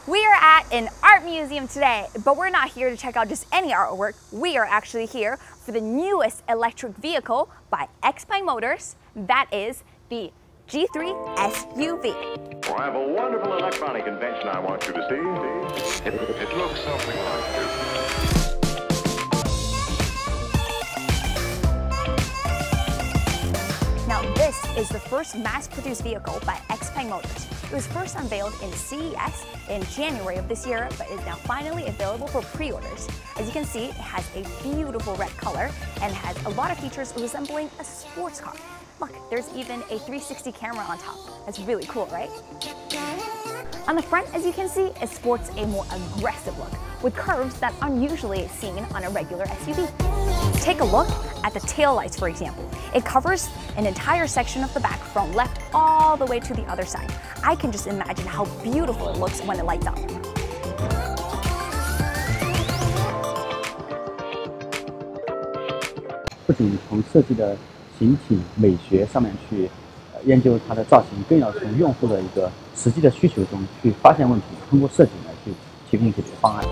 We are at an art museum today, but we're not here to check out just any artwork. We are actually here for the newest electric vehicle by XPeng Motors. That is the G3 SUV. Well, I have a wonderful electronic invention I want you to see. It looks something like this. Now, this is the first mass-produced vehicle by XPeng Motors. It was first unveiled in CES in January of this year, but is now finally available for pre-orders. As you can see, it has a beautiful red color and has a lot of features resembling a sports car. Look, there's even a 360 camera on top. That's really cool, right? On the front, as you can see, it sports a more aggressive look, with curves that aren't usually seen on a regular SUV. Take a look at the taillights, for example. It covers an entire section of the back from left all the way to the other side. I can just imagine how beautiful it looks when it lights up. 不仅从设计的形体美学上面去研究它的造型，更要从用户的一个实际的需求中去发现问题，通过设计来去提供解决方案。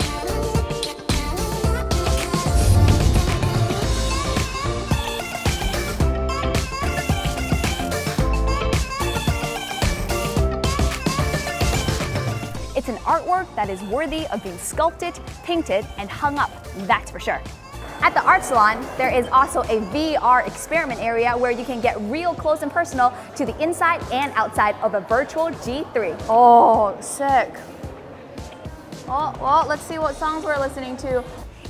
It's an artwork that is worthy of being sculpted, painted, and hung up, that's for sure. At the art salon, there is also a VR experiment area where you can get real close and personal to the inside and outside of a virtual G3. Oh, sick. Oh, well, let's see what songs we're listening to.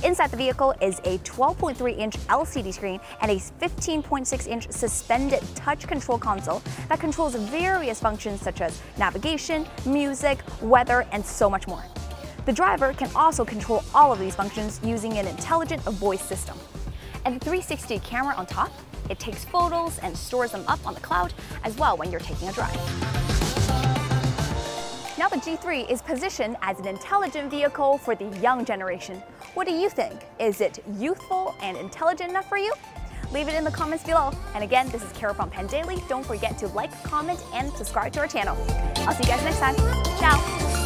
Inside the vehicle is a 12.3-inch LCD screen and a 15.6-inch suspended touch control console that controls various functions such as navigation, music, weather, and so much more. The driver can also control all of these functions using an intelligent voice system. And the 360 camera on top, it takes photos and stores them up on the cloud as well when you're taking a drive. Now the G3 is positioned as an intelligent vehicle for the young generation. What do you think? Is it youthful and intelligent enough for you? Leave it in the comments below. And again, this is Kara from Pandaily. Don't forget to like, comment, and subscribe to our channel. I'll see you guys next time. Ciao!